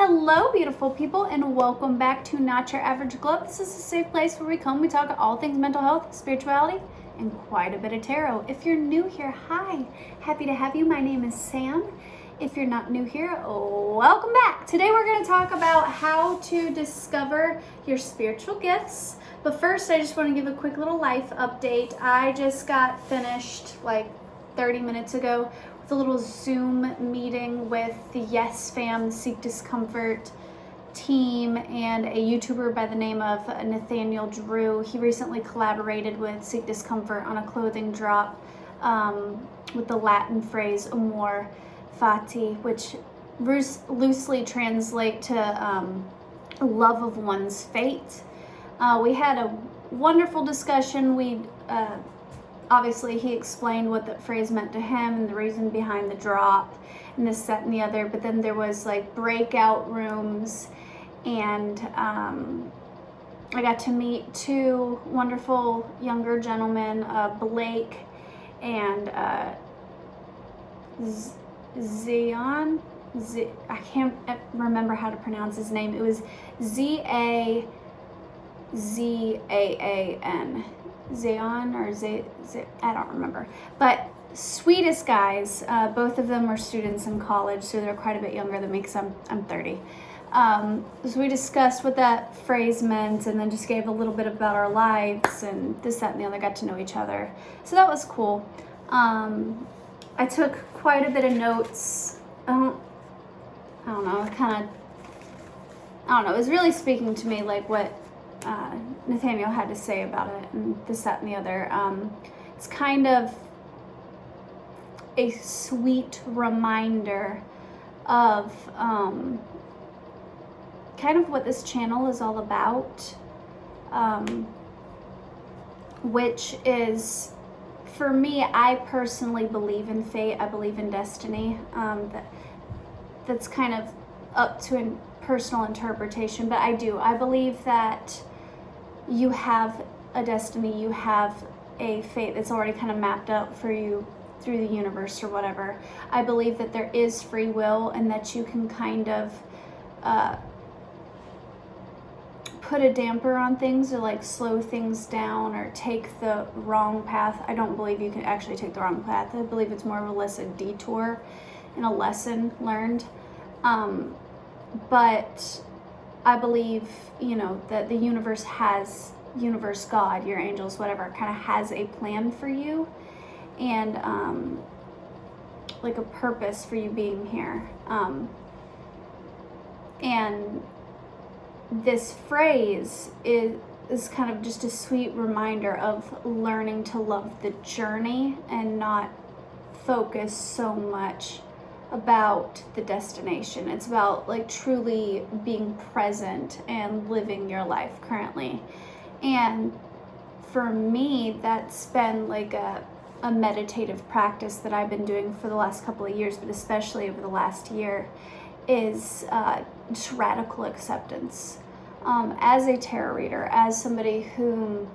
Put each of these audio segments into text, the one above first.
Hello, beautiful people, and welcome back to Not Your Average Globe. This is a safe place where we come, we talk all things mental health, spirituality, and quite a bit of tarot. If you're new here, hi. Happy to have you. My name is Sam. If you're not new here, welcome back. Today we're going to talk about how to discover your spiritual gifts. But first, I just want to give a quick little life update. I just got finished like 30 minutes ago with a little Zoom meeting with the Yes Fam Seek Discomfort team and a YouTuber by the name of Nathaniel Drew. He recently collaborated with Seek Discomfort on a clothing drop with the Latin phrase Amor Fati, which loosely translate to love of one's fate. We had a wonderful discussion. Obviously, he explained what that phrase meant to him and the reason behind the drop and this, that, and the other. But then there was like breakout rooms, and I got to meet two wonderful younger gentlemen, Blake and Zion. I can't remember how to pronounce his name. It was Zazan. Zayon or I don't remember, but sweetest guys. Both of them were students in college, so they're quite a bit younger than me because I'm 30. So we discussed what that phrase meant, and then just gave a little bit about our lives and this, that, and the other. Got to know each other, so that was cool. I took quite a bit of notes. I don't know. It was really speaking to me, like what Nathaniel had to say about it and this, that, and the other. It's kind of a sweet reminder of kind of what this channel is all about, which is, for me, I personally believe in fate. I believe in destiny. That's kind of up to a personal interpretation, but I believe that you have a destiny, you have a fate that's already kind of mapped out for you through the universe or whatever. I believe that there is free will and that you can kind of put a damper on things or like slow things down or take the wrong path. I don't believe you can actually take the wrong path. I believe it's more or less a detour and a lesson learned. But I believe, that the universe, God, your angels, whatever, kind of has a plan for you and like a purpose for you being here. And this phrase is kind of just a sweet reminder of learning to love the journey and not focus so much about the destination. It's about like truly being present and living your life currently. And for me, that's been like a meditative practice that I've been doing for the last couple of years, but especially over the last year, is just radical acceptance. As a tarot reader, as somebody who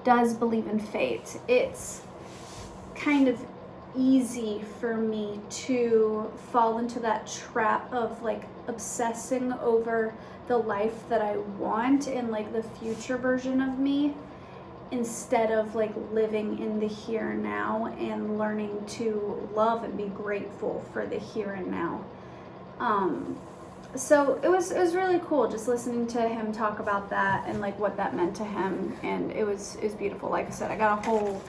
does believe in fate, it's kind of easy for me to fall into that trap of like obsessing over the life that I want and like the future version of me, instead of like living in the here and now and learning to love and be grateful for the here and now. So it was really cool just listening to him talk about that and like what that meant to him, and it was beautiful. Like I said, I got a whole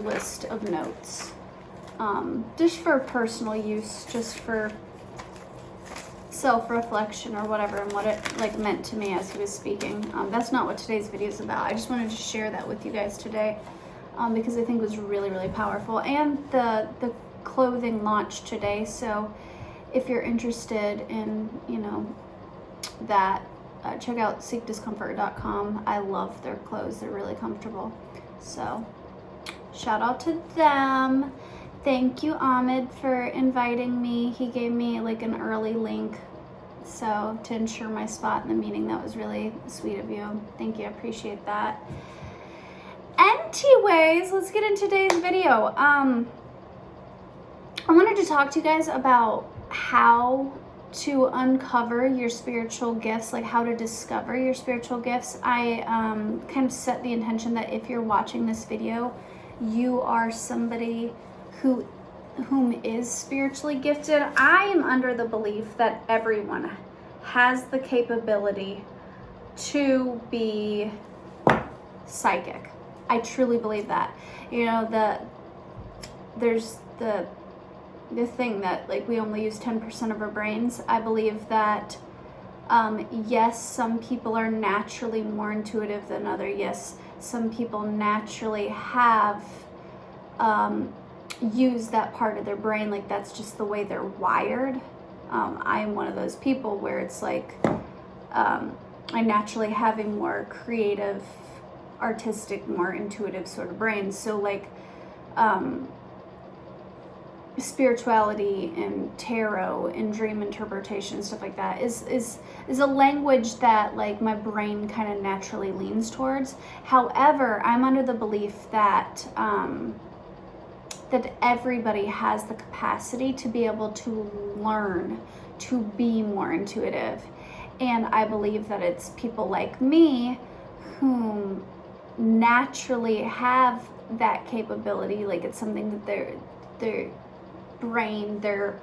list of notes. Just for personal use, just for self-reflection or whatever, and what it like meant to me as he was speaking. That's not what today's video is about. I just wanted to share that with you guys today, because I think it was really, really powerful. And the clothing launched today, so if you're interested in, that, check out seekdiscomfort.com. I love their clothes. They're really comfortable. So shout out to them. Thank you, Ahmed, for inviting me. He gave me like an early link, so to ensure my spot in the meeting. That was really sweet of you. Thank you. I appreciate that. Anyways, let's get into today's video. I wanted to talk to you guys about how to uncover your spiritual gifts, like how to discover your spiritual gifts, I kind of set the intention that if you're watching this video, you are somebody whom is spiritually gifted. I am under the belief that everyone has the capability to be psychic. I truly believe that. You know, there's the thing that like we only use 10% of our brains. I believe that yes, some people are naturally more intuitive than others. Yes, some people naturally have used that part of their brain, like that's just the way they're wired. I am one of those people where it's like I naturally have a more creative, artistic, more intuitive sort of brain. So like spirituality and tarot and dream interpretation, stuff like that is a language that like my brain kind of naturally leans towards. However, I'm under the belief that that everybody has the capacity to be able to learn to be more intuitive. And I believe that it's people like me whom naturally have that capability. Like it's something that their brain, their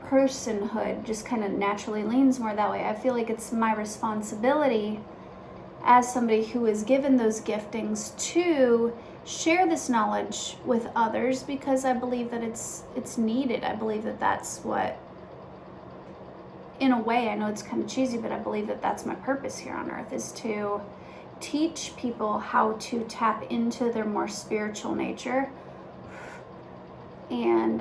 personhood just kind of naturally leans more that way. I feel like it's my responsibility as somebody who is given those giftings to share this knowledge with others, because I believe that it's needed. I believe that that's what, in a way, I know it's kind of cheesy, but I believe that that's my purpose here on earth, is to teach people how to tap into their more spiritual nature and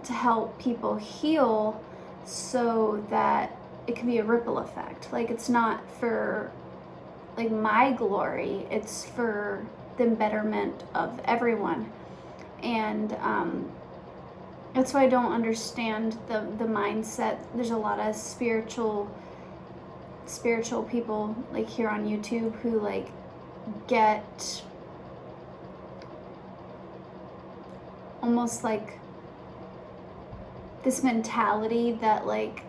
to help people heal so that it can be a ripple effect. Like it's not for like my glory, it's for the betterment of everyone. And that's why I don't understand the mindset. There's a lot of spiritual people like here on YouTube who like get almost like this mentality that like,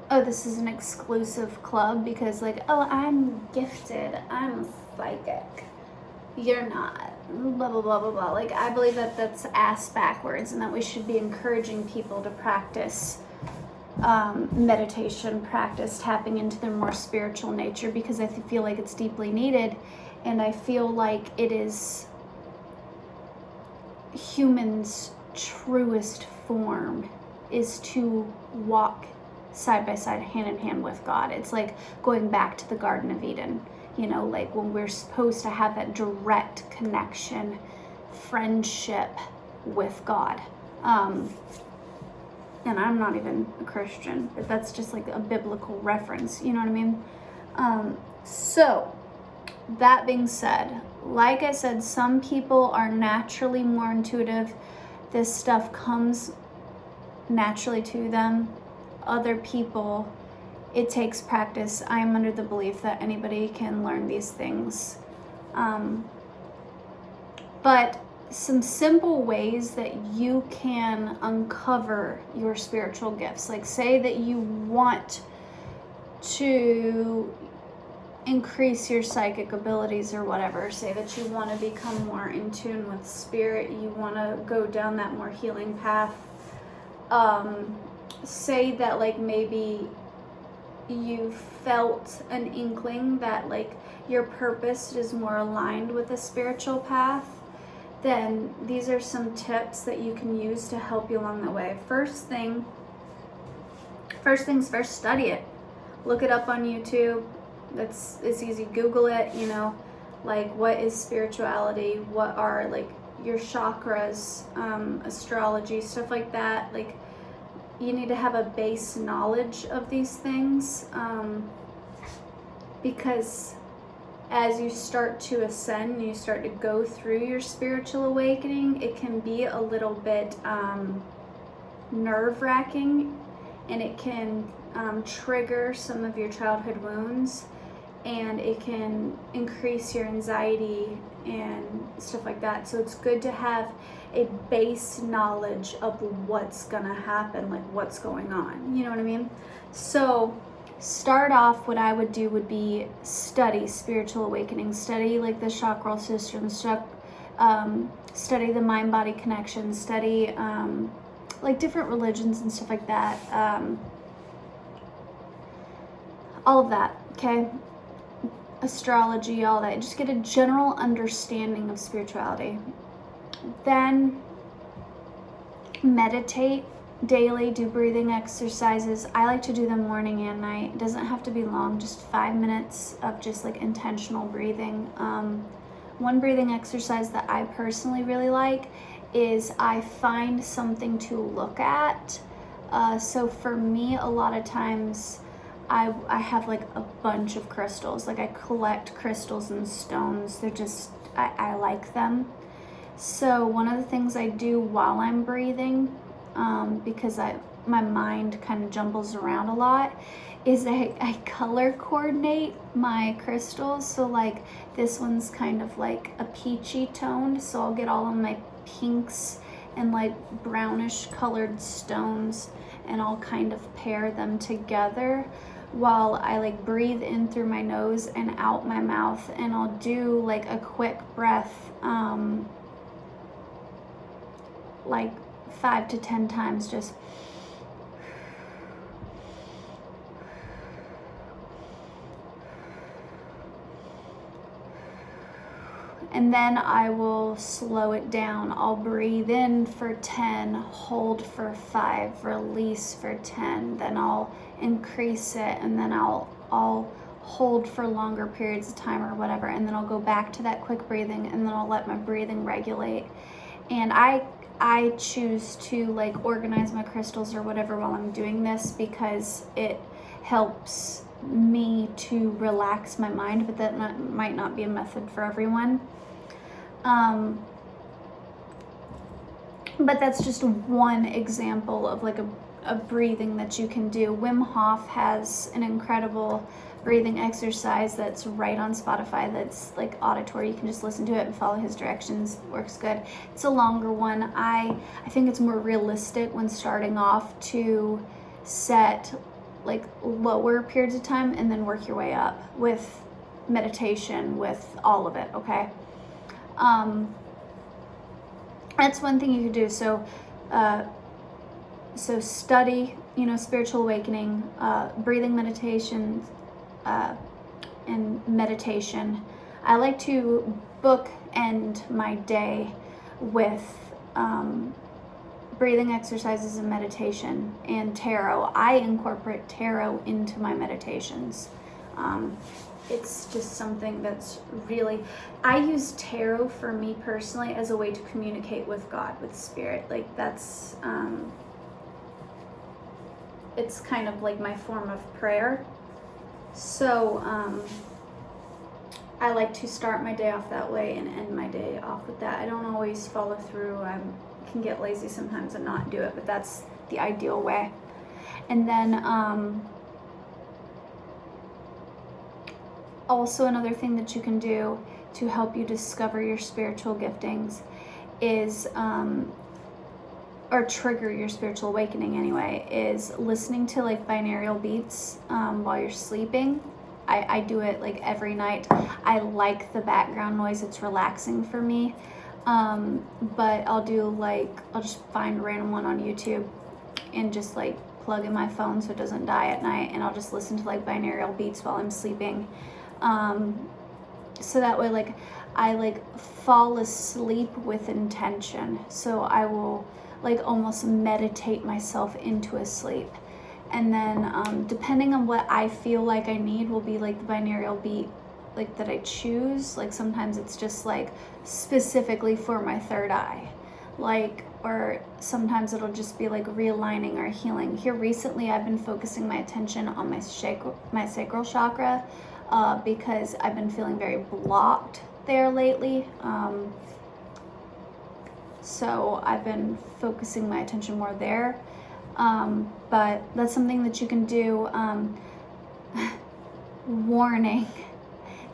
oh, this is an exclusive club because like, oh, I'm gifted, I'm psychic, you're not, blah blah blah blah blah. Like I believe that that's ass backwards, and that we should be encouraging people to practice meditation, practice tapping into their more spiritual nature, because I feel like it's deeply needed. And I feel like it is humans' truest form is to walk side by side, hand in hand with God. It's like going back to the Garden of Eden, you know, like when we're supposed to have that direct connection, friendship with God. And I'm not even a Christian, but that's just like a biblical reference, you know what I mean? So that being said, like I said, some people are naturally more intuitive. This stuff comes naturally to them. Other people, it takes practice. I'm under the belief that anybody can learn these things. But some simple ways that you can uncover your spiritual gifts. Like say that you want to increase your psychic abilities or whatever. Say that you want to become more in tune with spirit. You want to go down that more healing path. Say that like maybe you felt an inkling that like your purpose is more aligned with a spiritual path. Then these are some tips that you can use to help you along the way. First things first, study it. Look it up on YouTube. It's easy. Google it, you know, like what is spirituality? What are like your chakras, astrology, stuff like that. Like you need to have a base knowledge of these things, because as you start to ascend, you start to go through your spiritual awakening, it can be a little bit nerve-wracking, and it can trigger some of your childhood wounds. and it can increase your anxiety and stuff like that. So it's good to have a base knowledge of what's gonna happen, like what's going on, you know what I mean? So start off, what I would do would be study spiritual awakening, study like the chakral system, study the mind-body connection, study like different religions and stuff like that, all of that, okay? Astrology, all that. Just get a general understanding of spirituality. Then meditate daily, do breathing exercises. I like to do them morning and night. It doesn't have to be long, just 5 minutes of just like intentional breathing. One breathing exercise that I personally really like is I find something to look at. So for me, a lot of times I have like a bunch of crystals. Like I collect crystals and stones. They're just, I like them. So one of the things I do while I'm breathing, because my mind kind of jumbles around a lot, is I color coordinate my crystals. So like this one's kind of like a peachy toned, so I'll get all of my pinks and like brownish colored stones, and I'll kind of pair them together while I like breathe in through my nose and out my mouth, and I'll do like a quick breath, like 5 to 10 times, just and then I will slow it down. I'll breathe in for 10, hold for 5, release for 10, then I'll increase it, and then I'll hold for longer periods of time or whatever, and then I'll go back to that quick breathing, and then I'll let my breathing regulate. And I choose to like organize my crystals or whatever while I'm doing this, because it helps me to relax my mind, but that might not be a method for everyone. But that's just one example of like a breathing that you can do. Wim Hof has an incredible breathing exercise that's right on Spotify, that's like auditory. You can just listen to it and follow his directions. Works good. It's a longer one. I think it's more realistic when starting off to set like lower periods of time and then work your way up with meditation, with all of it, okay? That's one thing you could do. So study, spiritual awakening, breathing meditation, and meditation. I like to bookend my day with breathing exercises and meditation and tarot. I incorporate tarot into my meditations. It's just something that's really, I use tarot for me personally as a way to communicate with God, with spirit. Like that's, it's kind of like my form of prayer. So I like to start my day off that way and end my day off with that. I don't always follow through. I can get lazy sometimes and not do it, but that's the ideal way. And then also another thing that you can do to help you discover your spiritual giftings is, or trigger your spiritual awakening anyway, is listening to like binaural beats while you're sleeping. I do it like every night. I like the background noise. It's relaxing for me. But I'll just find a random one on YouTube and just like plug in my phone so it doesn't die at night, and I'll just listen to like binaural beats while I'm sleeping. So that way like I like fall asleep with intention. So I will like almost meditate myself into a sleep. And then depending on what I feel like I need will be like the binaural beat like that I choose. Like sometimes it's just like specifically for my third eye, like, or sometimes it'll just be like realigning or healing. Here recently I've been focusing my attention on my sacral chakra because I've been feeling very blocked there lately. So I've been focusing my attention more there. But that's something that you can do. Warning,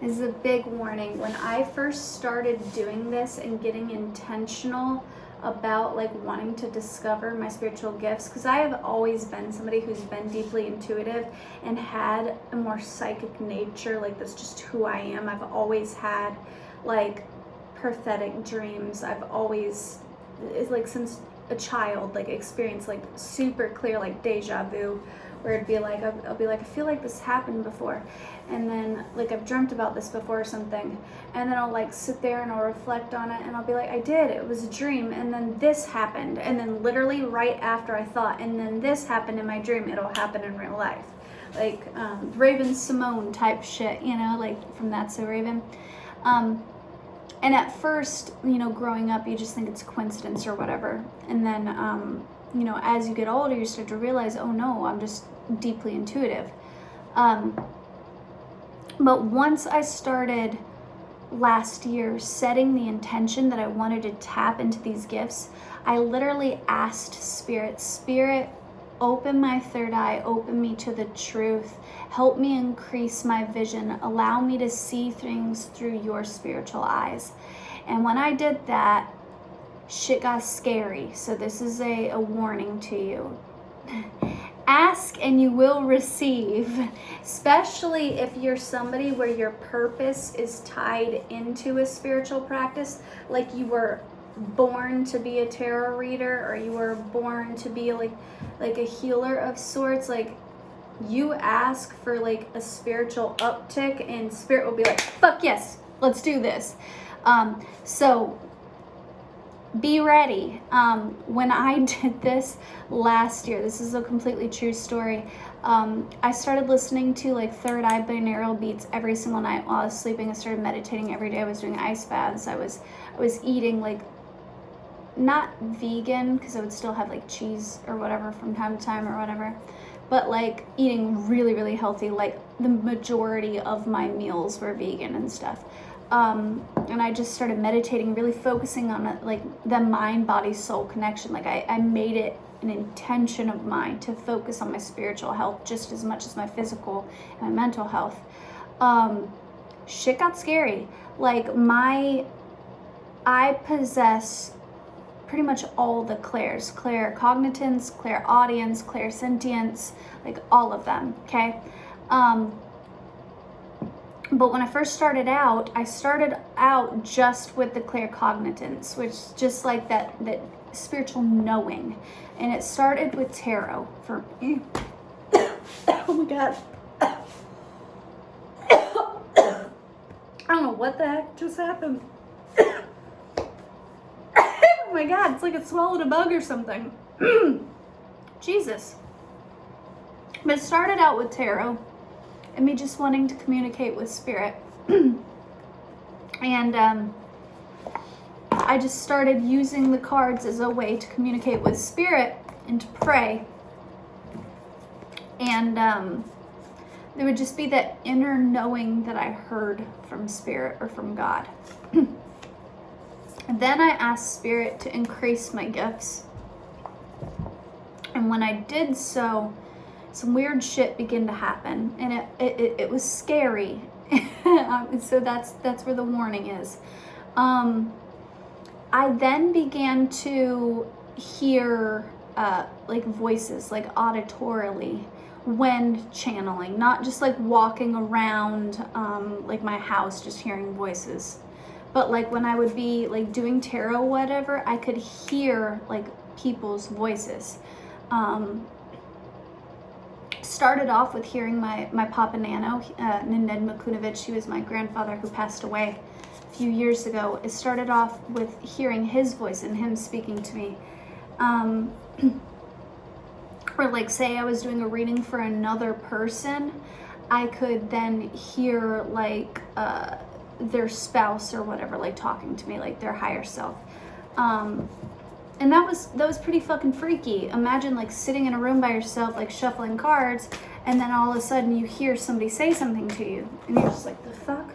This is a big warning. When I first started doing this and getting intentional about like wanting to discover my spiritual gifts, because I have always been somebody who's been deeply intuitive and had a more psychic nature. Like, that's just who I am. I've always had like prophetic dreams. I've always, it's like since a child, like experienced like super clear like deja vu, where it'd be like I'll be like, I feel like this happened before, and then like I've dreamt about this before or something, and then I'll like sit there and I'll reflect on it and I'll be like, I did, it was a dream, and then this happened, and then literally right after I thought, and then this happened in my dream, it'll happen in real life. Like Raven Simone type shit, you know, like from That's So Raven. And at first, you know, growing up, you just think it's a coincidence or whatever. And then, you know, as you get older, you start to realize, oh no, I'm just deeply intuitive. But once I started last year setting the intention that I wanted to tap into these gifts, I literally asked Spirit, open my third eye, open me to the truth, help me increase my vision, allow me to see things through your spiritual eyes. And when I did that, shit got scary. So this is a warning to you. Ask and you will receive, especially if you're somebody where your purpose is tied into a spiritual practice, like you were born to be a tarot reader, or you were born to be like a healer of sorts. Like, you ask for like a spiritual uptick and Spirit will be like, fuck yes, let's do this. So be ready. When I did this last year, this is a completely true story. I started listening to like third eye binaural beats every single night while I was sleeping. I started meditating every day. I was doing ice baths. I was eating like, not vegan, because I would still have like cheese or whatever from time to time or whatever, but like eating really, really healthy. Like the majority of my meals were vegan and stuff. And I just started meditating, really focusing on it, like the mind, body, soul connection. Like I made it an intention of mine to focus on my spiritual health just as much as my physical and my mental health. Shit got scary. Like I possess pretty much all the clairs, claircognitance, clairaudience, clairsentience, like all of them, okay? But when I first started out, I started out just with the claircognitance, which is just like that spiritual knowing. And it started with tarot for me. Oh my God. I don't know what the heck just happened. Oh my God, it's like it swallowed a bug or something. Jesus. But it started out with tarot and me just wanting to communicate with Spirit. And I just started using the cards as a way to communicate with Spirit and to pray. And there would just be that inner knowing that I heard from Spirit or from God. And then I asked Spirit to increase my gifts. And when I did so, some weird shit began to happen. And it was scary. So that's where the warning is. I then began to hear like voices, like auditorily, when channeling. Not just like walking around like my house just hearing voices. But like when I would be like doing tarot, whatever, I could hear like people's voices. Started off with hearing my Papa Nano, Ninded Makunovich. He was my grandfather who passed away a few years ago. It started off with hearing his voice and him speaking to me. Or like say I was doing a reading for another person, I could then hear like their spouse or whatever, like talking to me, like their higher self. And that was pretty fucking freaky. Imagine like sitting in a room by yourself, like shuffling cards, and then all of a sudden you hear somebody say something to you, and you're just like, the fuck?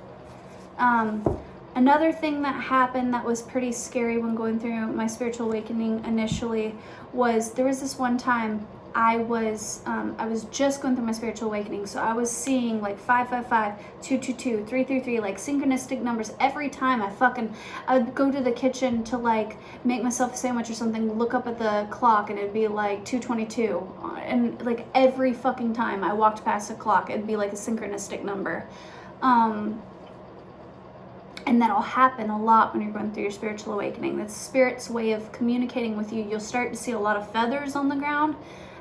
Another thing that happened that was pretty scary when going through my spiritual awakening initially was there was this one time I was just going through my spiritual awakening, so I was seeing like 555, 222, 333, like synchronistic numbers every time I would go to the kitchen to like make myself a sandwich or something, look up at the clock and it'd be like 222, and like every fucking time I walked past the clock, it'd be like a synchronistic number. And that'll happen a lot when you're going through your spiritual awakening. That's Spirit's way of communicating with you. You'll start to see a lot of feathers on the ground.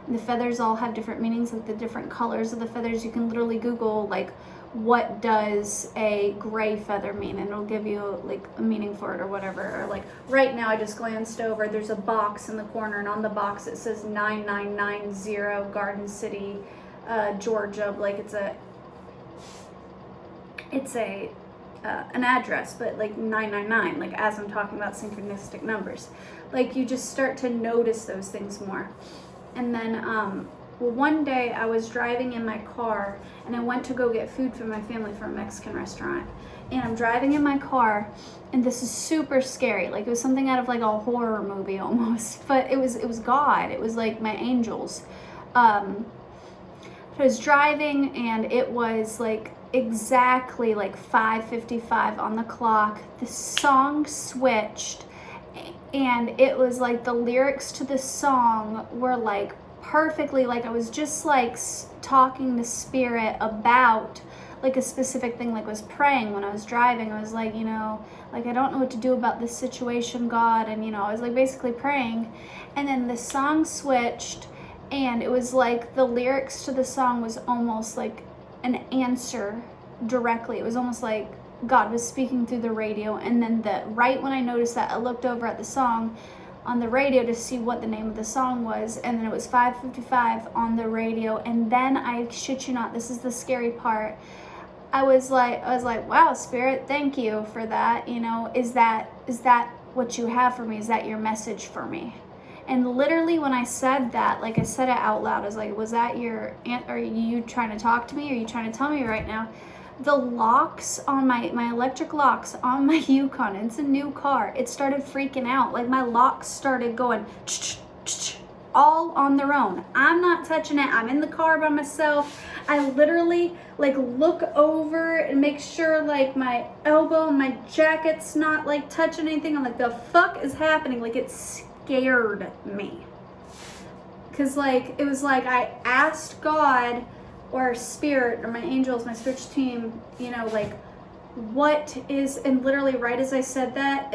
And the feathers all have different meanings, like the different colors of the feathers. You can literally Google, like, what does a gray feather mean? And it'll give you, like, a meaning for it or whatever. Or, like, right now I just glanced over. There's a box in the corner, and on the box it says 9990 Garden City, Georgia. Like, it's an address, but like 999, like as I'm talking about synchronistic numbers, like you just start to notice those things more. And then one day I was driving in my car and I went to go get food for my family from a Mexican restaurant, and I'm driving in my car, and this is super scary, like it was something out of like a horror movie almost, but it was God, it was like my angels. I was driving and it was like exactly like 5:55 on the clock. The song switched, and it was like the lyrics to the song were like perfectly, like I was just like talking to Spirit about like a specific thing, like I was praying when I was driving. I was like, you know, like I don't know what to do about this situation, God, and you know, I was like basically praying, and then the song switched, and it was like the lyrics to the song was almost like an answer directly. It was almost like God was speaking through the radio. And then right when I noticed that, I looked over at the song on the radio to see what the name of the song was, and then it was 5:55 on the radio. And then I shit you not, this is the scary part, I was like, wow, Spirit, thank you for that. You know, is that what you have for me? Is that your message for me? And literally when I said that, like I said it out loud, I was like, was that are you trying to talk to me? Are you trying to tell me right now? The locks on my electric locks on my Yukon, it's a new car, it started freaking out. Like my locks started going all on their own. I'm not touching it. I'm in the car by myself. I literally like look over and make sure like my elbow and my jacket's not like touching anything. I'm like, the fuck is happening? Like it's scared me, because like it was like I asked God or Spirit or my angels, my spiritual team, you know, like what is, and literally right as I said that,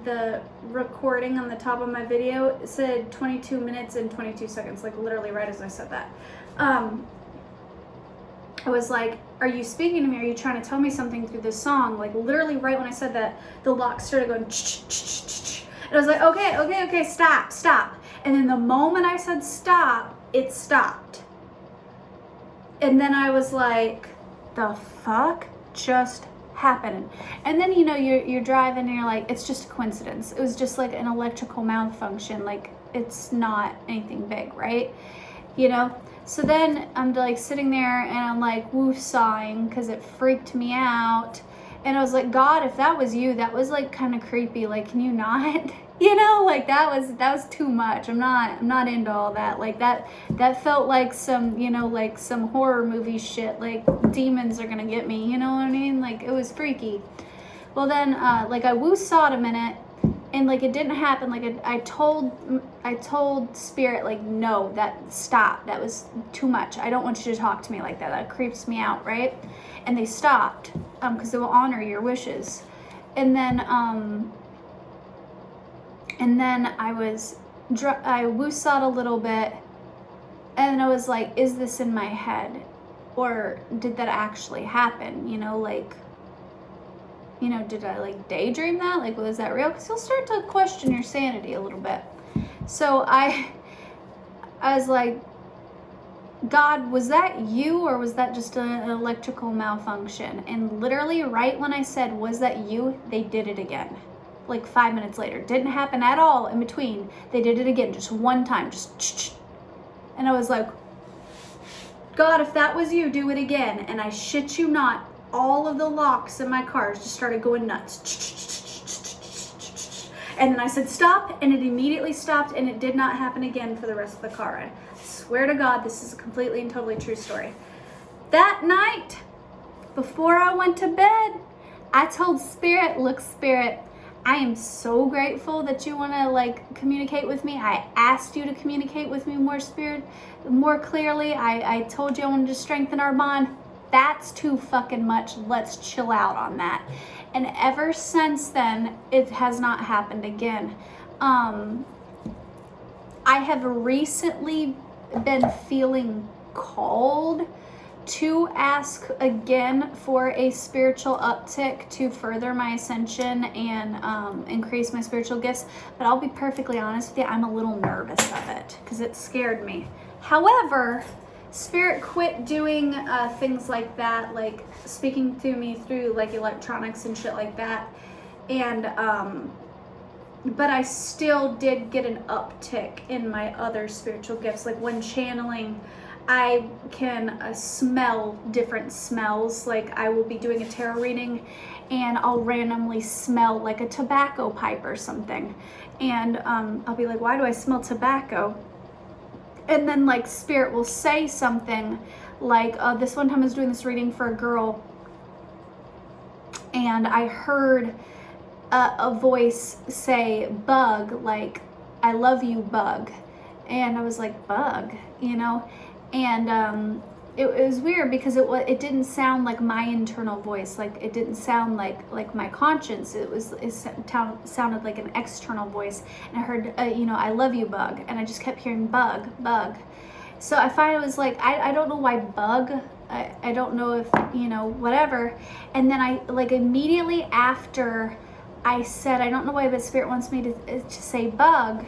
the recording on the top of my video said 22 minutes and 22 seconds, like literally right as I said that. I was like, are you speaking to me? Are you trying to tell me something through this song? Like literally right when I said that, the lock started going and I was like, okay, stop. And then the moment I said stop, it stopped. And then I was like, the fuck just happened? And then, you know, you're driving and you're like, it's just a coincidence. It was just like an electrical malfunction. Like it's not anything big, right? You know? So then I'm like sitting there and I'm like woo-sawing because it freaked me out. And I was like, God, if that was you, that was like kind of creepy. Like, can you not? You know, like that was too much. I'm not into all that. Like that felt like some, you know, like some horror movie shit. Like demons are gonna get me. You know what I mean? Like it was freaky. Well then, like I woo-sawed a minute, and like it didn't happen. Like I told Spirit, like, no, that stop. That was too much. I don't want you to talk to me like that. That creeps me out, right? And they stopped, because they will honor your wishes. And then I woo-sawed a little bit, and I was like, is this in my head, or did that actually happen? You know, like, you know, did I like daydream that? Like, was that real? Because you'll start to question your sanity a little bit. So I was like, God, was that you, or was that just an electrical malfunction? And literally right when I said, was that you, they did it again. Like 5 minutes later. Didn't happen at all in between. They did it again, just one time, just. And I was like, God, if that was you, do it again. And I shit you not, all of the locks in my cars just started going nuts. And then I said stop, and it immediately stopped, and it did not happen again for the rest of the car ride. I swear to God, this is a completely and totally true story. That night, before I went to bed, I told Spirit, look, Spirit, I am so grateful that you want to like communicate with me. I asked you to communicate with me more, Spirit, more clearly. I told you I wanted to strengthen our bond. That's too fucking much. Let's chill out on that. And ever since then, it has not happened again. I have recently been feeling called to ask again for a spiritual uptick to further my ascension and increase my spiritual gifts. But I'll be perfectly honest with you, I'm a little nervous of it because it scared me. However, Spirit quit doing things like that, like speaking to me through like electronics and shit like that. And but I still did get an uptick in my other spiritual gifts. Like when channeling, I can smell different smells. Like I will be doing a tarot reading and I'll randomly smell like a tobacco pipe or something. And I'll be like, why do I smell tobacco? And then like Spirit will say something like, this one time I was doing this reading for a girl and I heard a voice say bug, like, I love you, bug. And I was like, bug, you know? And it was weird because it didn't sound like my internal voice. Like it didn't sound like my conscience. It sounded like an external voice. And I heard, you know, I love you, bug. And I just kept hearing bug, bug. So I finally was like, I don't know why bug. I don't know if, you know, whatever. And then I like immediately after I said, I don't know why, but Spirit wants me to say bug.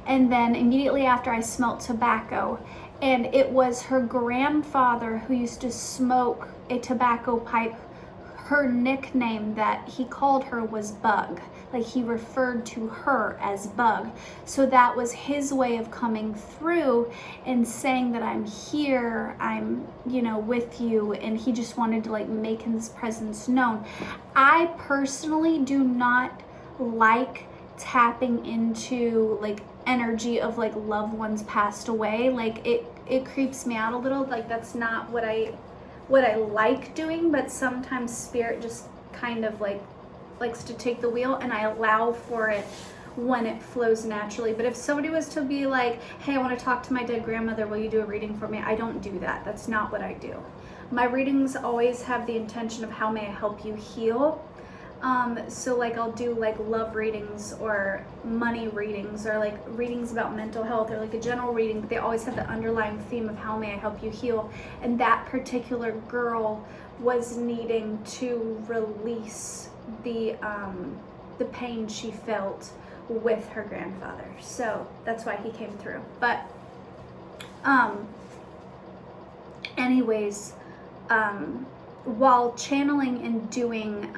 And then immediately after I smelt tobacco. And it was her grandfather who used to smoke a tobacco pipe. Her nickname that he called her was Bug. Like he referred to her as Bug. So that was his way of coming through and saying that I'm here, I'm, you know, with you. And he just wanted to like make his presence known. I personally do not like tapping into like energy of like loved ones passed away. Like it creeps me out a little. Like that's not what I like doing, but sometimes Spirit just kind of like likes to take the wheel and I allow for it when it flows naturally. But if somebody was to be like, hey, I want to talk to my dead grandmother, will you do a reading for me? I don't do that. That's not what I do. My readings always have the intention of how may I help you heal. So like I'll do like love readings or money readings or like readings about mental health or like a general reading, but they always have the underlying theme of how may I help you heal. And that particular girl was needing to release the pain she felt with her grandfather. So that's why he came through. But anyways, while channeling and doing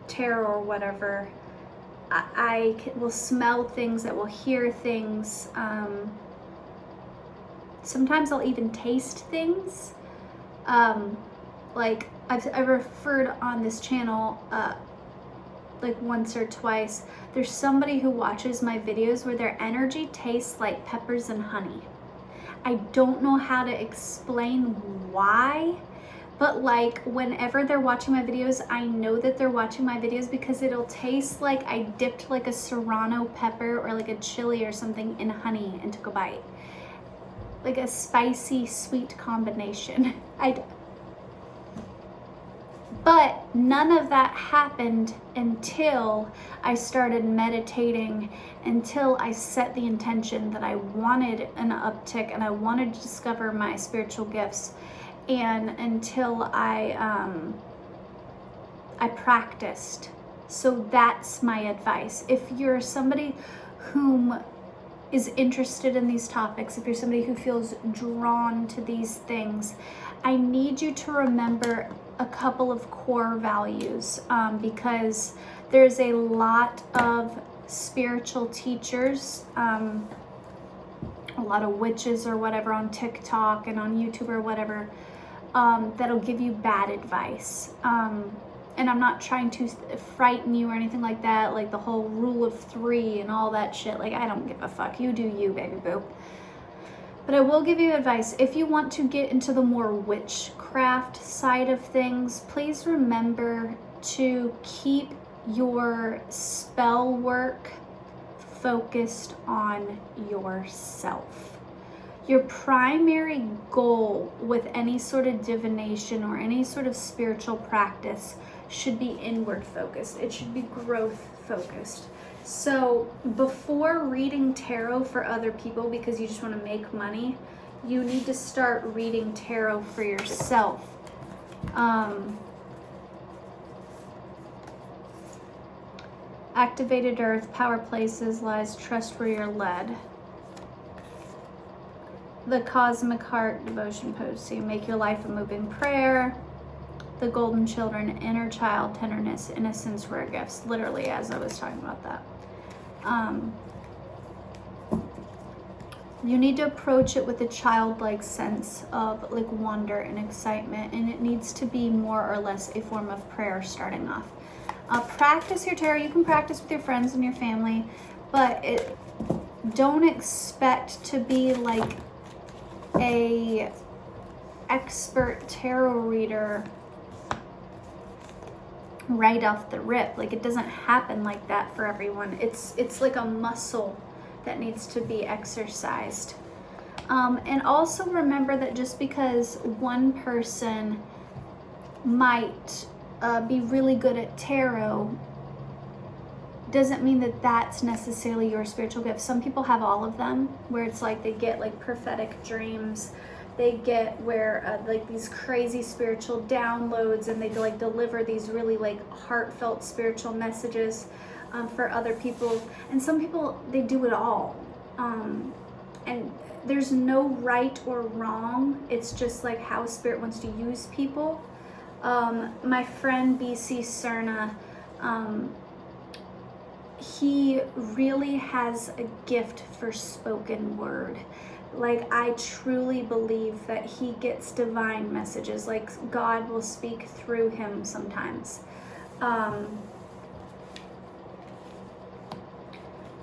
tarot or whatever, I will smell things, I will hear things. Sometimes I'll even taste things. Like I've referred on this channel like once or twice. There's somebody who watches my videos where their energy tastes like peppers and honey. I don't know how to explain why. But like whenever they're watching my videos, I know that they're watching my videos because it'll taste like I dipped like a serrano pepper or like a chili or something in honey and took a bite. Like a spicy, sweet combination. But none of that happened until I started meditating, until I set the intention that I wanted an uptick and I wanted to discover my spiritual gifts. And until I practiced. So that's my advice. If you're somebody whom is interested in these topics, if you're somebody who feels drawn to these things, I need you to remember a couple of core values because there's a lot of spiritual teachers, a lot of witches or whatever on TikTok and on YouTube or whatever, that'll give you bad advice. And I'm not trying to frighten you or anything like that, like the whole rule of 3 and all that shit. Like, I don't give a fuck. You do you, baby boo. But I will give you advice. If you want to get into the more witchcraft side of things, please remember to keep your spell work focused on yourself. Your primary goal with any sort of divination or any sort of spiritual practice should be inward focused. It should be growth focused. So before reading tarot for other people because you just want to make money, you need to start reading tarot for yourself. Activated earth, power places, lies, trust where you're led. The cosmic heart, devotion pose. So you make your life a moving prayer. The golden children, inner child, tenderness, innocence, rare gifts. Literally, as I was talking about that. You need to approach it with a childlike sense of like wonder and excitement, and it needs to be more or less a form of prayer starting off. Practice your tarot. You can practice with your friends and your family, but don't expect to be like a expert tarot reader right off the rip. Like, it doesn't happen like that for everyone. It's like a muscle that needs to be exercised. And also remember that just because one person might be really good at tarot doesn't mean that that's necessarily your spiritual gift. Some people have all of them, where it's like they get like prophetic dreams, they get where like these crazy spiritual downloads, and they like deliver these really like heartfelt spiritual messages for other people. And some people, they do it all. And there's no right or wrong. It's just like how spirit wants to use people. My friend BC Cerna, he really has a gift for spoken word. Like, I truly believe that he gets divine messages. Like, God will speak through him sometimes.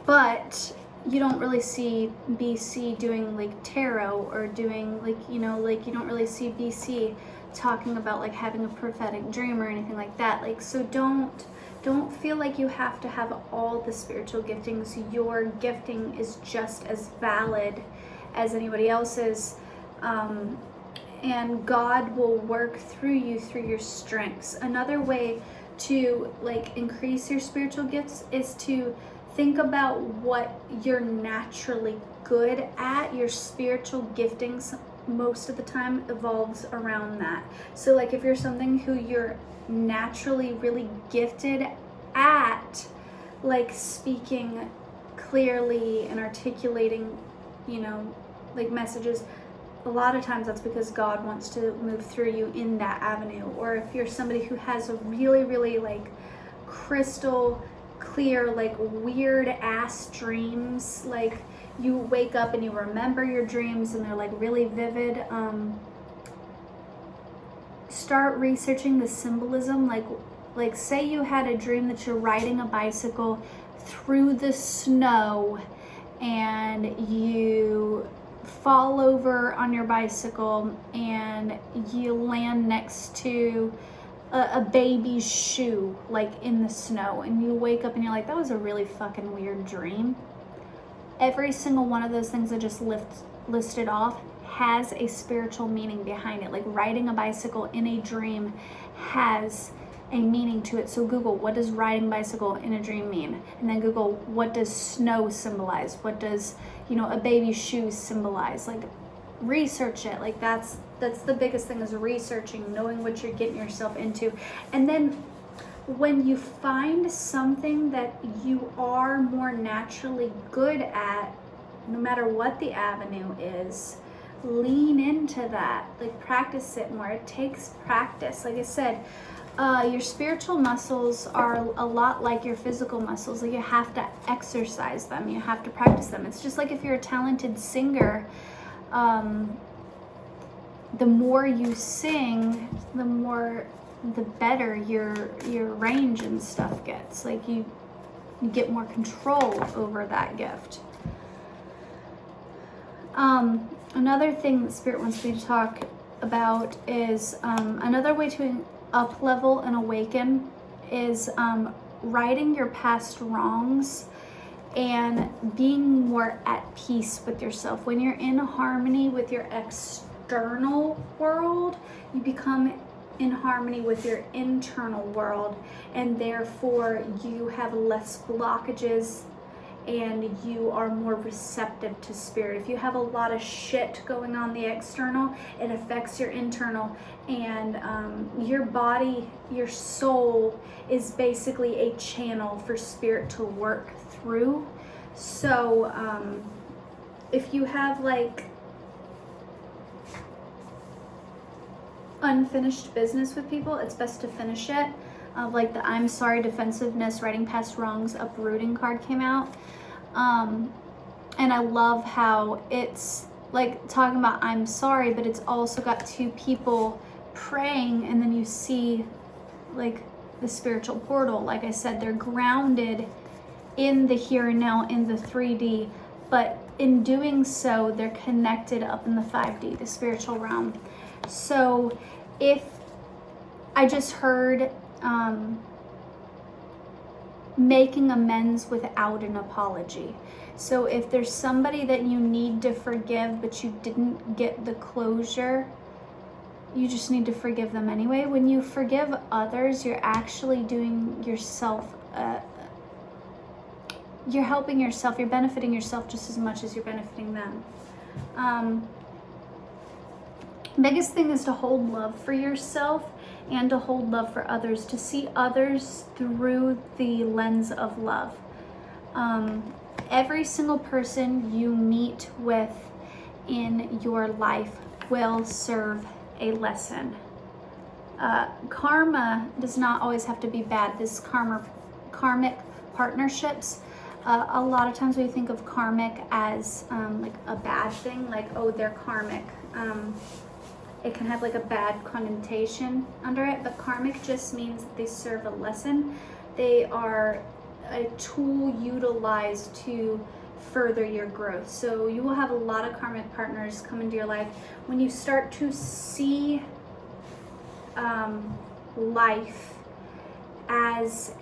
But you don't really see BC doing like tarot or doing like, you know, like you don't really see BC talking about like having a prophetic dream or anything like that. Like, so don't feel like you have to have all the spiritual giftings. Your gifting is just as valid as anybody else's, and God will work through you through your strengths. Another way to like increase your spiritual gifts is to think about what you're naturally good at. Your spiritual giftings most of the time evolves around that. So like if you're something who you're naturally really gifted at, like speaking clearly and articulating, you know, like messages, a lot of times that's because God wants to move through you in that avenue. Or if you're somebody who has a really, really like crystal clear, like weird ass dreams, like you wake up and you remember your dreams and they're like really vivid, start researching the symbolism. Like say you had a dream that you're riding a bicycle through the snow and you fall over on your bicycle and you land next to a baby's shoe, like in the snow, and you wake up and you're like, that was a really fucking weird dream. Every single one of those things I just listed off has a spiritual meaning behind it. Like riding a bicycle in a dream has a meaning to it. So Google, what does riding bicycle in a dream mean? And then Google, what does snow symbolize? What does, you know, a baby's shoes symbolize? Like, research it. Like that's the biggest thing, is researching, knowing what you're getting yourself into. And then when you find something that you are more naturally good at, no matter what the avenue is, lean into that. Like, practice it more. It takes practice. Like I said, your spiritual muscles are a lot like your physical muscles. Like, you have to exercise them. You have to practice them. It's just like if you're a talented singer, the more you sing, the better your range and stuff gets. Like, you get more control over that gift. Another thing that Spirit wants me to talk about is another way to up level and awaken is righting your past wrongs and being more at peace with yourself. When you're in harmony with your external world, you become in harmony with your internal world, and therefore you have less blockages and you are more receptive to spirit. If you have a lot of shit going on the external, it affects your internal, and your body, your soul is basically a channel for spirit to work through. So if you have like unfinished business with people, it's best to finish it. Like the I'm sorry, defensiveness, writing past wrongs, uprooting card came out. And I love how it's like talking about I'm sorry, but it's also got two people praying, and then you see like the spiritual portal. Like I said, they're grounded in the here and now, in the 3D, but in doing so, they're connected up in the 5D, the spiritual realm. So if I just heard making amends without an apology. So if there's somebody that you need to forgive, but you didn't get the closure, you just need to forgive them anyway. When you forgive others, you're actually doing yourself, you're helping yourself, you're benefiting yourself just as much as you're benefiting them. Biggest thing is to hold love for yourself and to hold love for others, to see others through the lens of love. Every single person you meet with in your life will serve a lesson. Karma does not always have to be bad. This karmic partnerships, a lot of times we think of karmic as like a bad thing, like, oh, they're karmic. It can have like a bad connotation under it, but karmic just means that they serve a lesson. They are a tool utilized to further your growth. So you will have a lot of karmic partners come into your life. When you start to see life as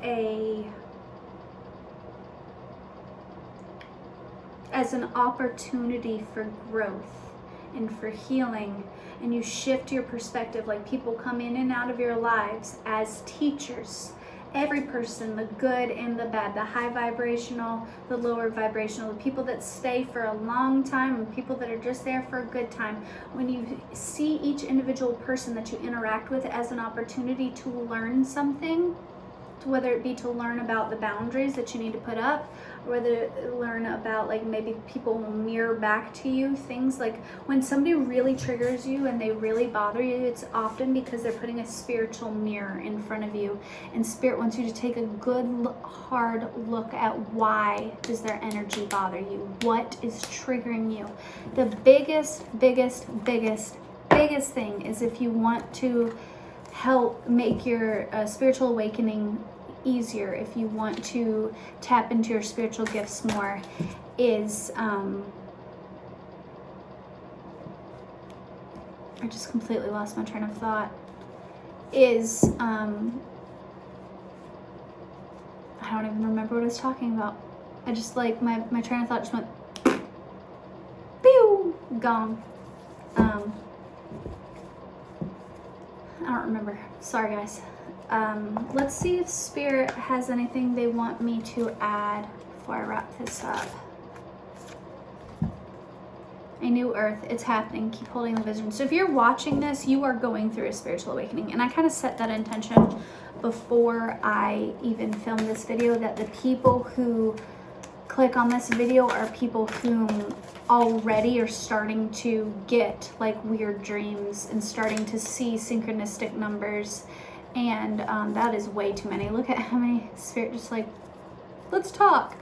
an opportunity for growth and for healing, and you shift your perspective, like people come in and out of your lives as teachers. Every person, the good and the bad, the high vibrational, the lower vibrational, the people that stay for a long time and people that are just there for a good time. When you see each individual person that you interact with as an opportunity to learn something, whether it be to learn about the boundaries that you need to put up, or whether learn about like maybe people will mirror back to you things. Like when somebody really triggers you and they really bother you, it's often because they're putting a spiritual mirror in front of you, and spirit wants you to take a good hard look at why does their energy bother you, what is triggering you. The biggest thing is, if you want to help make your spiritual awakening easier, if you want to tap into your spiritual gifts more, is I just completely lost my train of thought, is I don't even remember what I was talking about. I just like my train of thought just went pew, gone. I don't remember. Sorry, guys. Let's see if Spirit has anything they want me to add before I wrap this up. A new earth, it's happening. Keep holding the vision. So if you're watching this, you are going through a spiritual awakening. And I kind of set that intention before I even filmed this video, that the people who click on this video are people whom already are starting to get like weird dreams and starting to see synchronistic numbers, and that is way too many. Look at how many spirit just like, let's talk.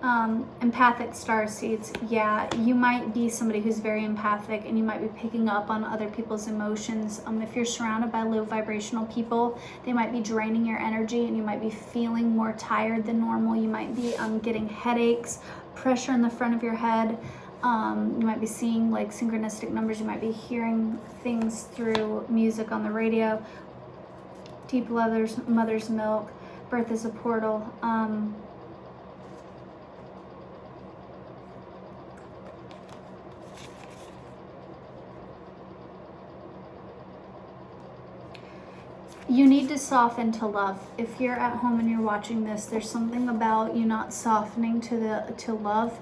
Empathic star seeds. Yeah, you might be somebody who's very empathic and you might be picking up on other people's emotions. If you're surrounded by low vibrational people, they might be draining your energy and you might be feeling more tired than normal. You might be getting headaches, pressure in the front of your head. You might be seeing like synchronistic numbers. You might be hearing things through music on the radio. Deep mother's milk. Birth is a portal. You need to soften to love. If you're at home and you're watching this, there's something about you not softening to love.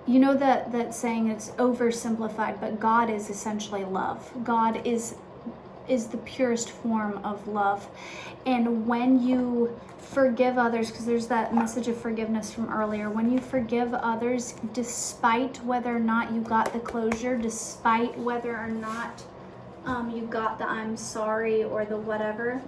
You know that saying, it's oversimplified, but God is essentially love. God is the purest form of love. And when you forgive others, because there's that message of forgiveness from earlier, when you forgive others, despite whether or not you got the closure, despite whether or not you got the I'm sorry or the whatever,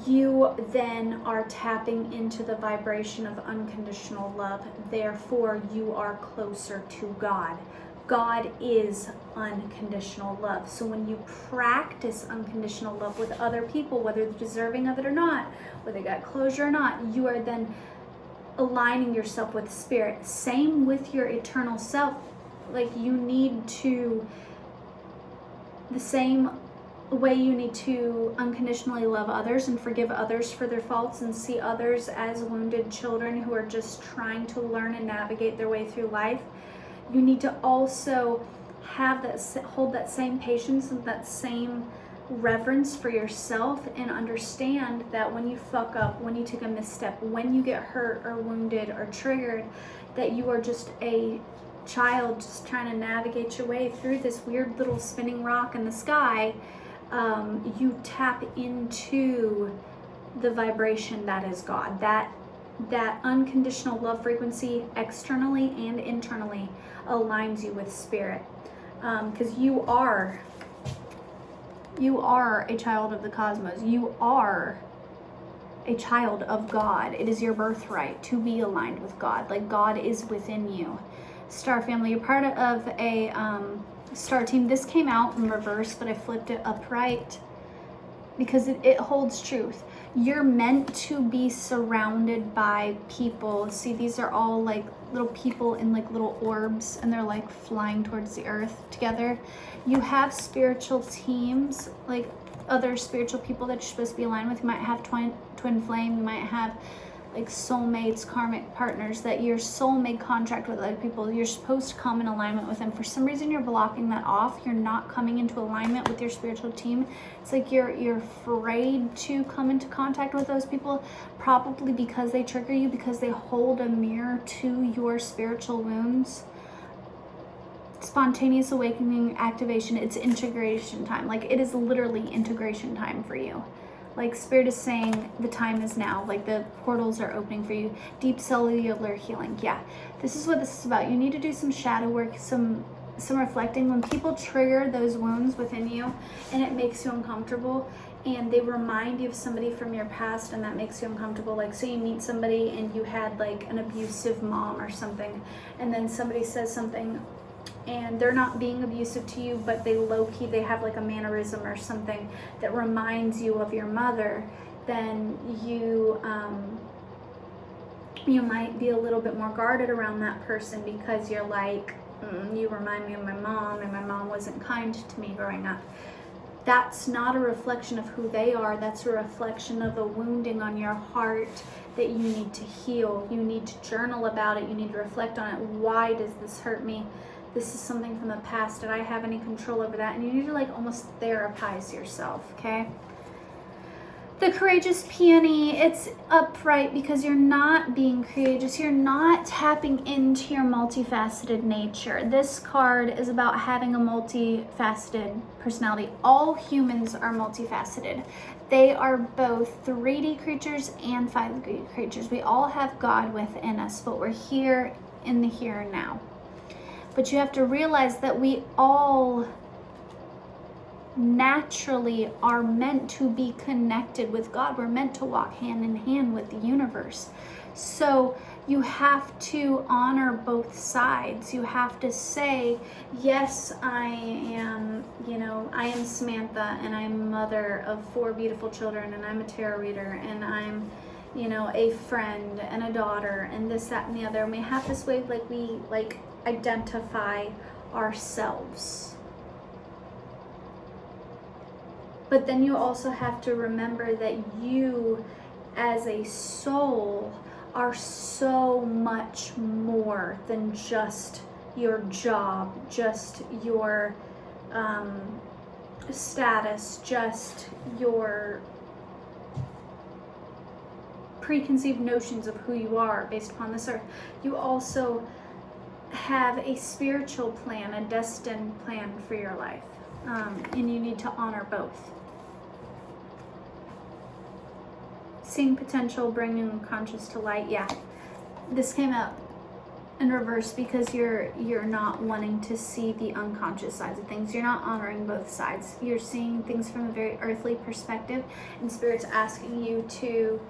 you then are tapping into the vibration of unconditional love. Therefore, you are closer to God. God is unconditional love. So when you practice unconditional love with other people, whether they're deserving of it or not, whether they got closure or not, you are then aligning yourself with Spirit. Same with your eternal self. Like, you need to, the same way you need to unconditionally love others and forgive others for their faults and see others as wounded children who are just trying to learn and navigate their way through life. You need to also have that, hold that same patience and that same reverence for yourself, and understand that when you fuck up, when you take a misstep, when you get hurt or wounded or triggered, that you are just a child just trying to navigate your way through this weird little spinning rock in the sky. You tap into the vibration that is God. That unconditional love frequency, externally and internally, aligns you with Spirit, because you are a child of the cosmos. You are a child of God. It is your birthright to be aligned with God. Like, God is within you. Star family, you're part of a star team. This came out in reverse, but I flipped it upright because it holds truth. You're meant to be surrounded by people. See, these are all like little people in like little orbs, and they're like flying towards the earth together. You have spiritual teams, like other spiritual people that you're supposed to be aligned with. You might have twin flame. You might have like soulmates, karmic partners, that your soul made contract with other people. You're supposed to come in alignment with them. For some reason, you're blocking that off. You're not coming into alignment with your spiritual team. It's like you're afraid to come into contact with those people, probably because they trigger you, because they hold a mirror to your spiritual wounds. Spontaneous awakening activation, it's integration time. Like, it is literally integration time for you. Like, Spirit is saying the time is now. Like, the portals are opening for you. Deep cellular healing. Yeah, this is what this is about. You need to do some shadow work, some reflecting. When people trigger those wounds within you and it makes you uncomfortable, and they remind you of somebody from your past, and that makes you uncomfortable. Like, say you meet somebody and you had like an abusive mom or something, and then somebody says something and they're not being abusive to you, but they low-key, they have like a mannerism or something that reminds you of your mother, then you might be a little bit more guarded around that person, because you're like, you remind me of my mom, and my mom wasn't kind to me growing up. That's not a reflection of who they are. That's a reflection of a wounding on your heart that you need to heal. You need to journal about it. You need to reflect on it. Why does this hurt me? This is something from the past. Did I have any control over that? And you need to like almost therapize yourself, okay? The Courageous Peony, it's upright because you're not being courageous. You're not tapping into your multifaceted nature. This card is about having a multifaceted personality. All humans are multifaceted. They are both 3D creatures and 5D creatures. We all have God within us, but we're here in the here and now. But you have to realize that we all naturally are meant to be connected with God. We're meant to walk hand in hand with the universe. So you have to honor both sides. You have to say, yes, I am Samantha, and I'm mother of 4 beautiful children, and I'm a tarot reader, and I'm, you know, a friend and a daughter and this, that, and the other. And we have this way, like, we like identify ourselves. But then you also have to remember that you as a soul are so much more than just your job, just your status, just your preconceived notions of who you are based upon this earth. You also have a spiritual plan, a destined plan for your life, and you need to honor both. Seeing potential, bringing unconscious to light. Yeah, this came up in reverse because you're not wanting to see the unconscious sides of things. You're not honoring both sides. You're seeing things from a very earthly perspective, and Spirit's asking you to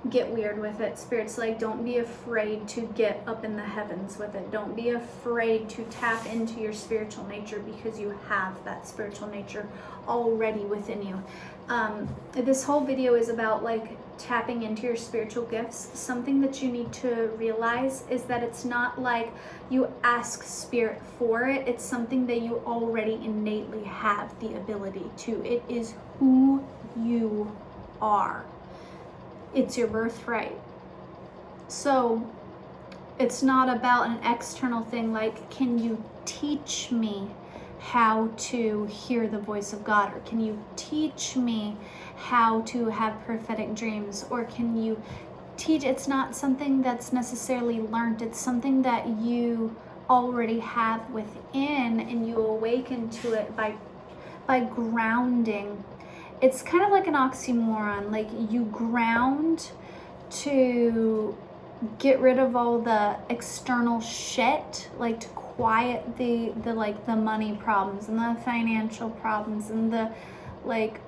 get weird with it. Spirit's like, don't be afraid to get up in the heavens with it. Don't be afraid to tap into your spiritual nature, because you have that spiritual nature already within you. This whole video is about like tapping into your spiritual gifts. Something that you need to realize is that it's not like you ask Spirit for it. It's something that you already innately have the ability to. It is who you are. It's your birthright. So it's not about an external thing like, can you teach me how to hear the voice of God? Or can you teach me how to have prophetic dreams? Or can you teach? It's not something that's necessarily learned. It's something that you already have within, and you awaken to it by grounding. It's kind of like an oxymoron. Like, you ground to get rid of all the external shit, like to quiet the like the money problems and the financial problems and the like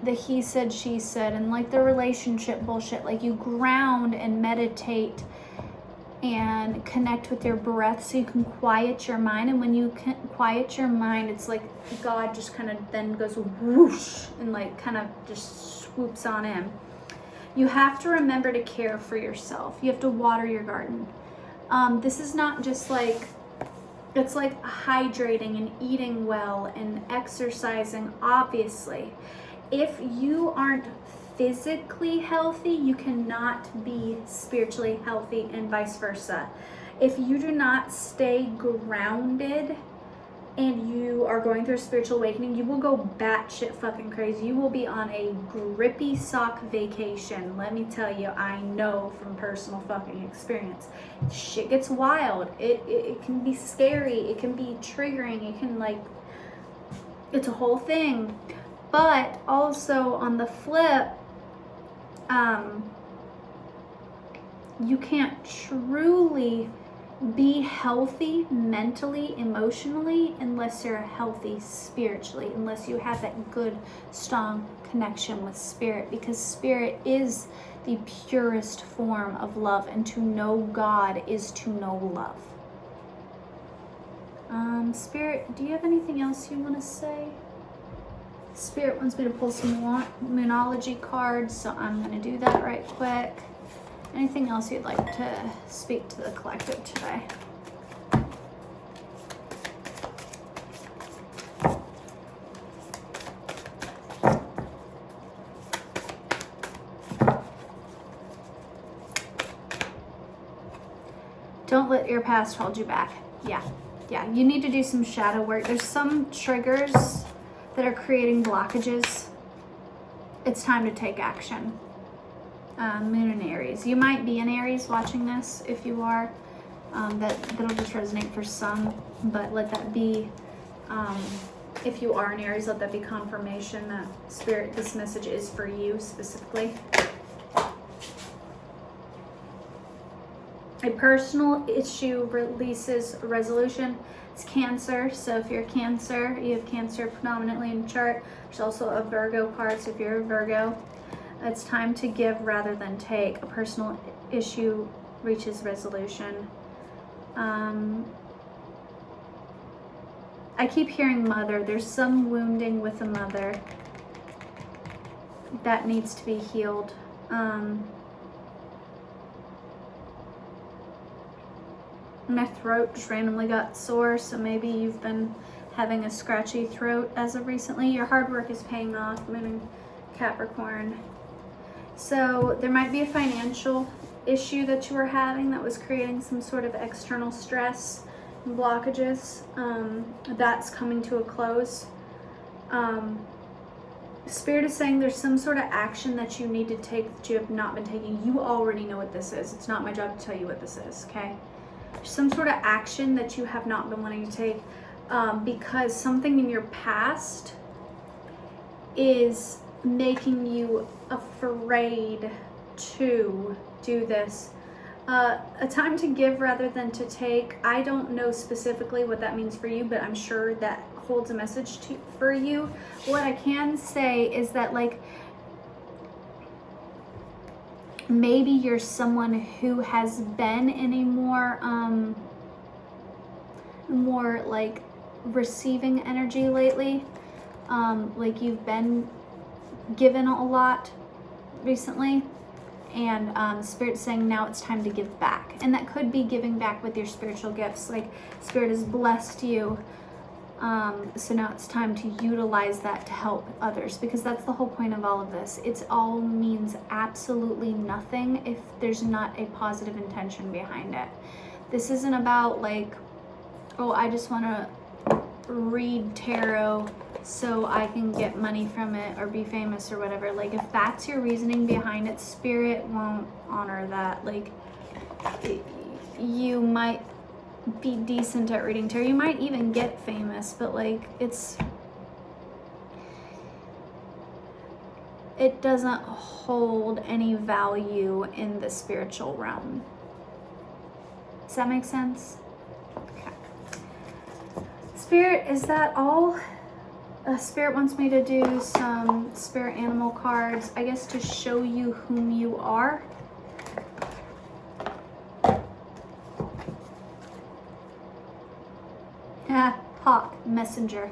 the he said, she said, and like the relationship bullshit. Like, you ground and meditate and connect with your breath so you can quiet your mind. And when you can quiet your mind, it's like God just kind of then goes whoosh and like kind of just swoops on in. You have to remember to care for yourself. You have to water your garden. This is not just like, it's like hydrating and eating well and exercising, obviously. If you aren't physically healthy, you cannot be spiritually healthy, and vice versa. If you do not stay grounded and you are going through a spiritual awakening, you will go batshit fucking crazy. You will be on a grippy sock vacation. Let me tell you, I know from personal fucking experience. Shit gets wild. It can be scary. It can be triggering. It can like, it's a whole thing. But also on the flip, you can't truly be healthy mentally, emotionally, unless you're healthy spiritually, unless you have that good, strong connection with Spirit, because Spirit is the purest form of love, and to know God is to know love. Spirit, do you have anything else you want to say? Spirit wants me to pull some Moonology cards, so I'm going to do that right quick. Anything else you'd like to speak to the collective today? Don't let your past hold you back. Yeah, you need to do some shadow work. There's some triggers that are creating blockages. It's time to take action. Moon and Aries. You might be in Aries watching this. If you are, that'll just resonate for some, but let that be, if you are in Aries, let that be confirmation that Spirit, this message is for you specifically. A personal issue releases resolution. It's Cancer, so if you're Cancer, you have Cancer predominantly in the chart. There's also a Virgo card, so if you're a Virgo, it's time to give rather than take. A personal issue reaches resolution. I keep hearing mother. There's some wounding with a mother that needs to be healed. My throat just randomly got sore, so maybe you've been having a scratchy throat as of recently. Your hard work is paying off, Moon in Capricorn. So there might be a financial issue that you were having that was creating some sort of external stress and blockages. That's coming to a close. Spirit is saying there's some sort of action that you need to take that you have not been taking. You already know what this is. It's not my job to tell you what this is, okay? Some sort of action that you have not been wanting to take because something in your past is making you afraid to do this. A time to give rather than to take. I don't know specifically what that means for you, but I'm sure that holds a message for you. What I can say is that, like, maybe you're someone who has been in a more like receiving energy lately. Like you've been given a lot recently, and Spirit's saying now it's time to give back. And that could be giving back with your spiritual gifts. Like Spirit has blessed you. So now it's time to utilize that to help others, because that's the whole point of all of this. It all means absolutely nothing if there's not a positive intention behind it. This isn't about like, oh, I just want to read tarot so I can get money from it or be famous or whatever. Like if that's your reasoning behind it, Spirit won't honor that. Like you might be decent at reading tarot, you might even get famous, but like it doesn't hold any value in the spiritual realm. Does that make sense? Okay. Spirit, is that all? Spirit wants me to do some spirit animal cards, I guess, to show you whom you are. Hawk, messenger.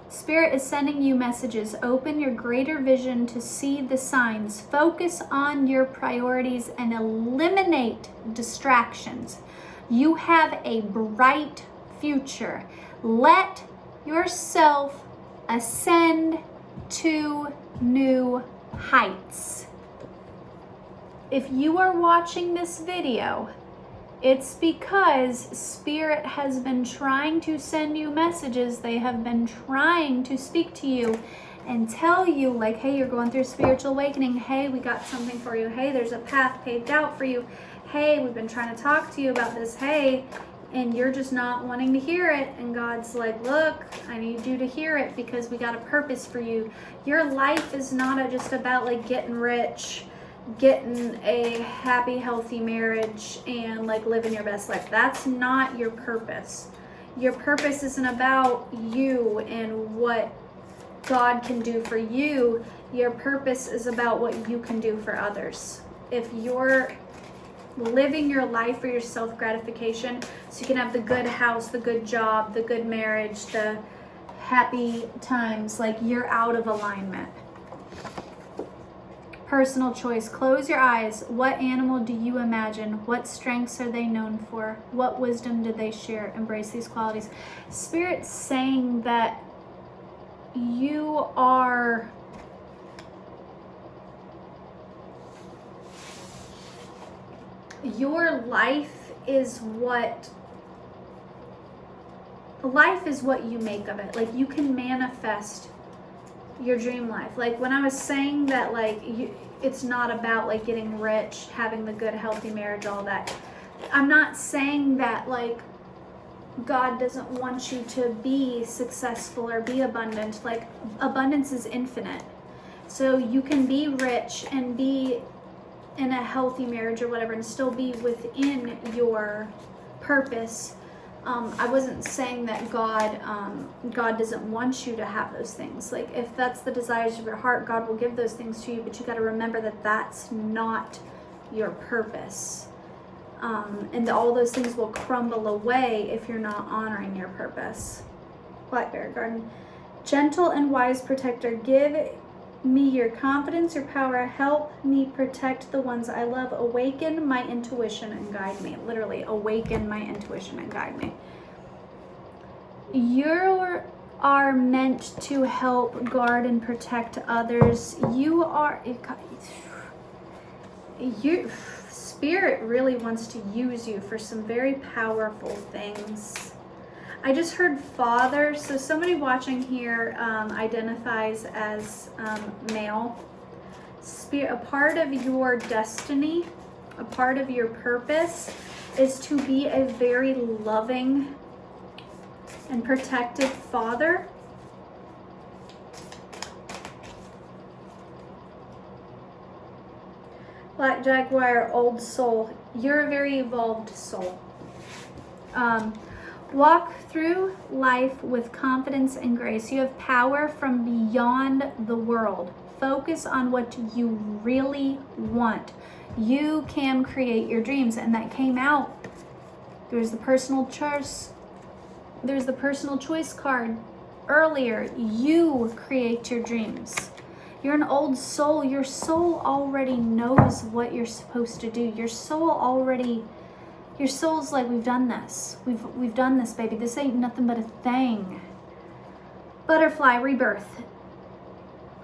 Spirit is sending you messages. Open your greater vision to see the signs. Focus on your priorities and eliminate distractions. You have a bright future. Let yourself ascend to new heights. If you are watching this video, it's because Spirit has been trying to send you messages. They have been trying to speak to you and tell you, like, hey, you're going through spiritual awakening. Hey, we got something for you. Hey, there's a path paved out for you. Hey, we've been trying to talk to you about this. Hey, and you're just not wanting to hear it. And God's like, look, I need you to hear it because we got a purpose for you. Your life is not just about like getting rich, getting a happy, healthy marriage, and like living your best life. That's not your purpose. Your purpose isn't about you and what God can do for you. Your purpose is about what you can do for others. If you're living your life for your self-gratification, so you can have the good house, the good job, the good marriage, the happy times, like you're out of alignment. Personal choice. Close your eyes. What animal do you imagine? What strengths are they known for? What wisdom do they share? Embrace these qualities. Spirit's saying that you are your life is what you make of it. Like you can manifest your dream life. Like when I was saying that, like it's not about like getting rich, having the good healthy marriage, all that. I'm not saying that like God doesn't want you to be successful or be abundant. Like abundance is infinite. So you can be rich and be in a healthy marriage or whatever and still be within your purpose. I wasn't saying that God doesn't want you to have those things. Like if that's the desires of your heart, God will give those things to you, but you got to remember that that's not your purpose. And all those things will crumble away if you're not honoring your purpose. Black Bear Garden. Gentle and wise protector, give me your confidence, your power. Help me protect the ones I love. Awaken my intuition and guide me. Literally, awaken my intuition and guide me. You are meant to help guard and protect others. Spirit really wants to use you for some very powerful things. I just heard father, so somebody watching here identifies as male. Spirit, a part of your destiny, a part of your purpose is to be a very loving and protective father. Black Jaguar, old soul. You're a very evolved soul. Walk through life with confidence and grace. You have power from beyond the world. Focus on what you really want. You can create your dreams, and that came out. There's the personal choice. There's the personal choice card earlier. You create your dreams. You're an old soul. Your soul already knows what you're supposed to do. Your soul's like, we've done this. We've done this, baby. This ain't nothing but a thing. Butterfly, rebirth.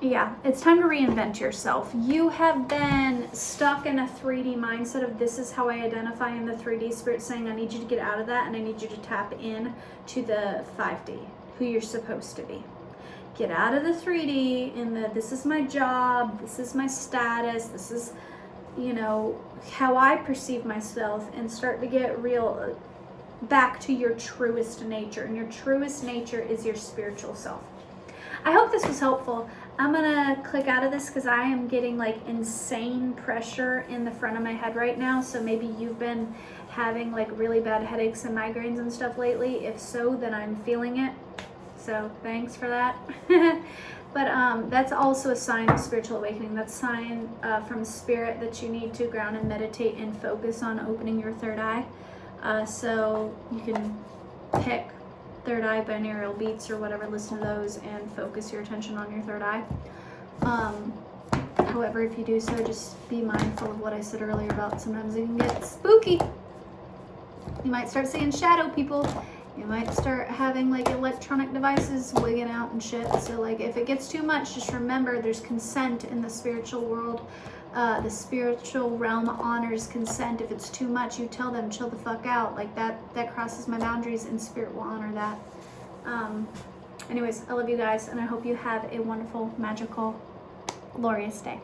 Yeah, it's time to reinvent yourself. You have been stuck in a 3D mindset of this is how I identify in the 3D. Spirit saying I need you to get out of that and I need you to tap in to the 5D, who you're supposed to be. Get out of the 3D in the this is my job, this is my status, this is, how I perceive myself, and start to get real back to your truest nature. And your truest nature is your spiritual self. I hope this was helpful. I'm gonna click out of this because I am getting like insane pressure in the front of my head right now. So maybe you've been having like really bad headaches and migraines and stuff lately. If so, then I'm feeling it. So thanks for that. But that's also a sign of spiritual awakening. That's a sign from spirit that you need to ground and meditate and focus on opening your third eye. So you can pick third eye binaural beats or whatever, listen to those and focus your attention on your third eye. However, if you do so, just be mindful of what I said earlier about sometimes it can get spooky. You might start seeing shadow people. You might start having like electronic devices wigging out and shit. So like if it gets too much, just remember there's consent in the spiritual world. The spiritual realm honors consent. If it's too much, you tell them, chill the fuck out. Like that crosses my boundaries, and spirit will honor that. Anyways, I love you guys, and I hope you have a wonderful, magical, glorious day.